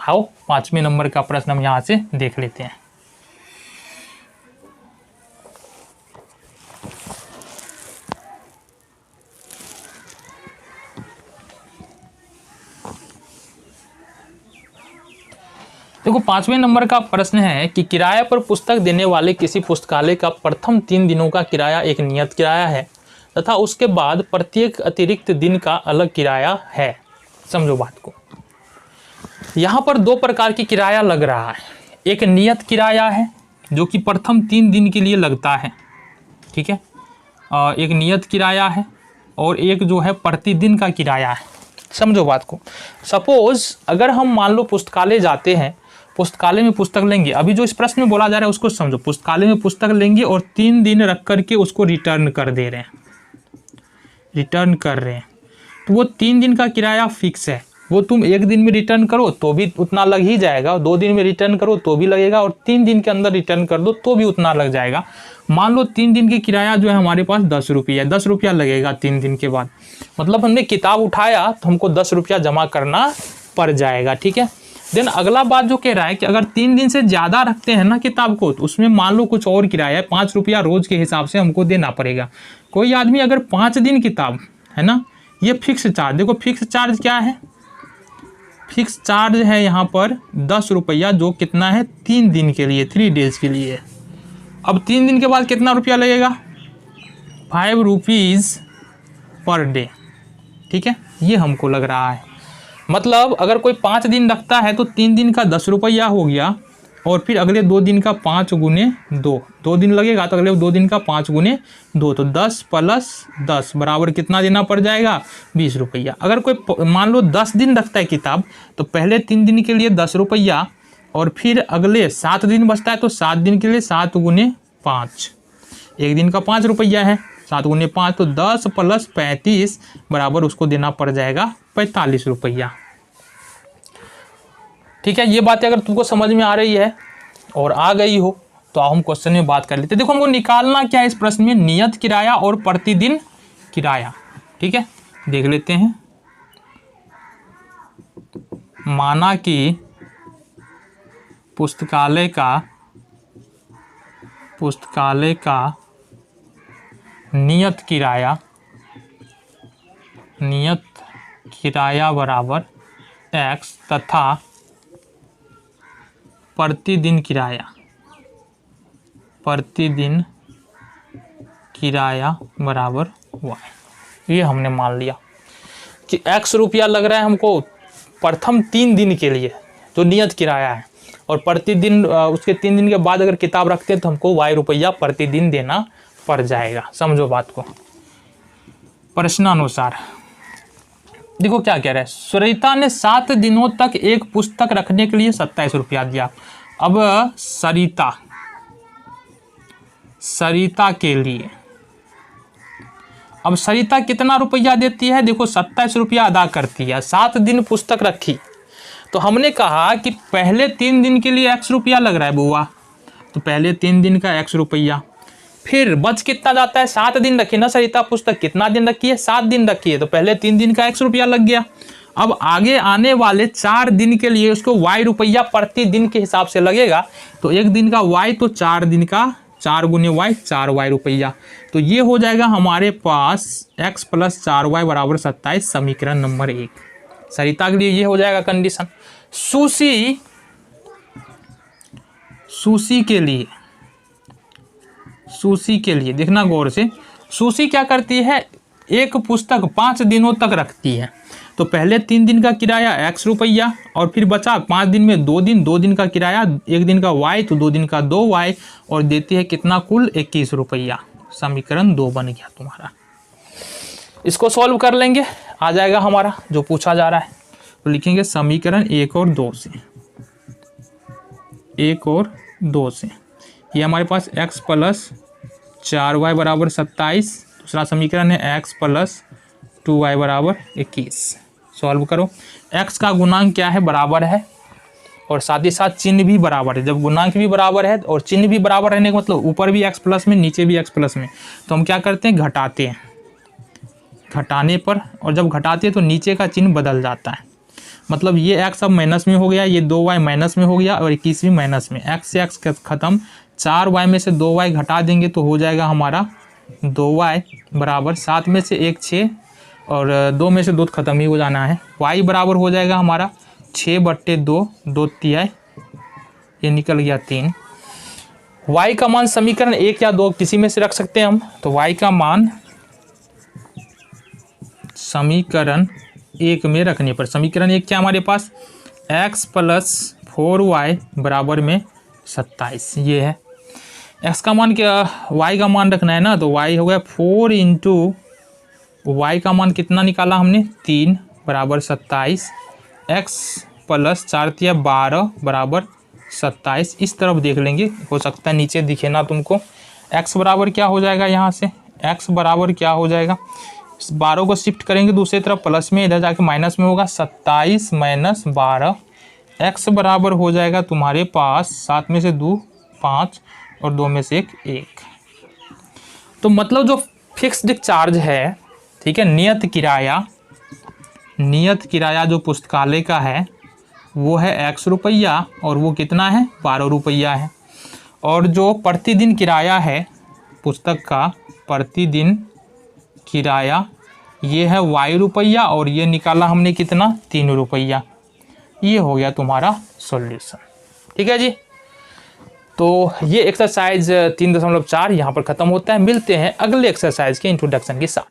आओ 5वें नंबर का प्रश्न हम यहाँ से देख लेते हैं। देखो 5वें नंबर का प्रश्न है कि किराए पर पुस्तक देने वाले किसी पुस्तकालय का प्रथम 3 दिनों का किराया एक नियत किराया है तथा उसके बाद प्रत्येक अतिरिक्त दिन का अलग किराया है। समझो बात को। यहाँ पर 2 प्रकार की किराया लग रहा है। एक नियत किराया है जो कि प्रथम 3 दिन के लिए लगता है, ठीक है, एक नियत किराया है, और एक जो है प्रतिदिन का किराया है। समझो बात को। सपोज अगर हम मान लो पुस्तकालय जाते हैं, पुस्तकालय में पुस्तक लेंगे, अभी जो इस प्रश्न में बोला जा रहा है उसको समझो। पुस्तकालय में पुस्तक लेंगे और 3 दिन रख करके उसको रिटर्न कर दे रहे हैं, रिटर्न कर रहे हैं, तो वो 3 दिन का किराया फिक्स है। वो तुम 1 दिन में रिटर्न करो तो भी उतना लग ही जाएगा, 2 दिन में रिटर्न करो तो भी लगेगा, और 3 दिन के अंदर रिटर्न कर दो तो भी उतना लग जाएगा। मान लो 3 दिन की किराया जो है हमारे पास 10 रुपया है, 10 रुपया लगेगा 3 दिन के बाद। मतलब हमने किताब उठाया तो हमको 10 रुपया जमा करना पड़ जाएगा, ठीक है। देन अगला बात जो कह रहा है कि अगर 3 दिन से ज़्यादा रखते हैं ना किताब को, तो उसमें मान लो कुछ और किराया है, 5 रुपया रोज़ के हिसाब से हमको देना पड़ेगा। कोई आदमी अगर 5 दिन किताब है ना, ये फिक्स चार्ज, देखो फिक्स चार्ज क्या है, फिक्स चार्ज है यहाँ पर 10 रुपया, जो कितना है 3 दिन के लिए, 3 डेज के लिए। अब 3 दिन के बाद कितना रुपया लगेगा, 5 रुपीज़ पर डे, ठीक है, ये हमको लग रहा है। मतलब अगर कोई 5 दिन रखता है तो 3 दिन का 10 रुपया हो गया, और फिर अगले 2 दिन का 5 गुने 2, 2 दिन लगेगा तो अगले 2 दिन का 5 गुने 2, तो 10 प्लस 10 बराबर कितना देना पड़ जाएगा, 20 रुपया। अगर कोई मान लो 10 दिन रखता है किताब, तो पहले 3 दिन के लिए 10 रुपया, और फिर अगले 7 दिन बचता है तो 7 दिन के लिए 7 गुने 5, 1 दिन का 5 रुपया है, 7 गुने 5 तो 10 प्लस 35 बराबर उसको देना पड़ जाएगा 45 रुपया। ठीक है, ये बातें अगर तुमको समझ में आ रही है और आ गई हो तो हम क्वेश्चन में बात कर लेते हैं। देखो हमको निकालना क्या है इस प्रश्न में, नियत किराया और प्रतिदिन किराया, ठीक है, देख लेते हैं। माना कि पुस्तकालय का नियत किराया बराबर x तथा प्रतिदिन किराया बराबर y। ये हमने मान लिया कि x रुपया लग रहा है हमको प्रथम 3 दिन के लिए जो नियत किराया है, और प्रतिदिन उसके 3 दिन के बाद अगर किताब रखते हैं तो हमको y रुपया प्रतिदिन देना पड़ जाएगा। समझो बात को। प्रश्नानुसार देखो क्या कह रहा है, सरिता ने 7 दिनों तक एक पुस्तक रखने के लिए 27 रुपया दिया। अब सरिता के लिए, अब सरिता कितना रुपया देती है, देखो 27 रुपया अदा करती है, 7 दिन पुस्तक रखी, तो हमने कहा कि पहले 3 दिन के लिए x रुपया लग रहा है बुआ, तो पहले 3 दिन का x रुपया, फिर बच कितना जाता है, 7 दिन रखी ना सरिता पुस्तक, कितना दिन रखी है, 7 दिन रखी है, तो पहले 3 दिन का x रुपया लग गया। अब आगे आने वाले 4 दिन के लिए उसको y रुपया प्रति दिन के हिसाब से लगेगा, तो 1 दिन का y, तो 4 दिन का 4 गुने y 4y रुपया, तो ये हो जाएगा हमारे पास x प्लस 4y बराबर 27, समीकरण नंबर 1। सरिता के लिए ये हो जाएगा कंडीशन। सुशी के लिए देखना गौर से, सुशी क्या करती है, एक पुस्तक 5 दिनों तक रखती है, तो पहले 3 दिन का किराया x रुपया, और फिर बचा 5 दिन में 2 दिन का किराया, 1 दिन का y तो 2 दिन का 2y, और देती है कितना, कुल 21 रुपया। समीकरण 2 बन गया तुम्हारा। इसको सॉल्व कर लेंगे, आ जाएगा हमारा जो पूछा जा रहा है, तो लिखेंगे समीकरण 1 और 2 से, 1 और 2 से, ये हमारे पास x प्लस 4y बराबर 27, दूसरा समीकरण है x प्लस 2y बराबर 21। सॉल्व करो, x का गुणांक क्या है, बराबर है, और साथ ही साथ चिन्ह भी बराबर है। जब गुणांक भी बराबर है और चिन्ह भी बराबर रहने का मतलब ऊपर भी x प्लस में नीचे भी x प्लस में, तो हम क्या करते हैं, घटाते हैं, घटाने पर, और जब घटाते हैं तो नीचे का चिन्ह बदल जाता है। मतलब ये x अब माइनस में हो गया, ये 2y माइनस में हो गया और 21 भी माइनस में, x से x खत्म, 4y में से 2y घटा देंगे तो हो जाएगा हमारा 2y बराबर 7 में से 1 6 और 2 में से 2 खत्म ही हो जाना है। y बराबर हो जाएगा हमारा 6/2, 2 तिहाई, ये निकल गया 3। y का मान समीकरण 1 या 2 किसी में से रख सकते हैं हम, तो y का मान समीकरण 1 में रखने पर, समीकरण 1 क्या हमारे पास, x + 4y बराबर में 27, ये है। x का मान क्या, y का मान रखना है ना, तो y हो गया 4 × y का मान कितना निकाला हमने 3 बराबर 27, x + 4 × 12 बराबर 27। इस तरफ देख लेंगे, हो सकता है नीचे दिखे ना तुमको। x बराबर क्या हो जाएगा, यहाँ से x बराबर क्या हो जाएगा, 12 को शिफ्ट करेंगे दूसरी तरफ प्लस में, इधर जाके माइनस में होगा, 27 - 12, x बराबर हो जाएगा तुम्हारे पास 7 में से 2 5 और 2 में से 1 1। तो मतलब जो फिक्स्ड चार्ज है, ठीक है, नियत किराया जो पुस्तकालय का है वो है x रुपया और वो कितना है 12 रुपया है। और जो प्रतिदिन किराया है पुस्तक का, प्रतिदिन किराया ये है y रुपया और ये निकाला हमने कितना 3 रुपया। ये हो गया तुम्हारा सॉल्यूशन। ठीक है जी, तो ये एक्सरसाइज 3.4 यहाँ पर ख़त्म होता है। मिलते हैं अगले एक्सरसाइज के इंट्रोडक्शन के साथ।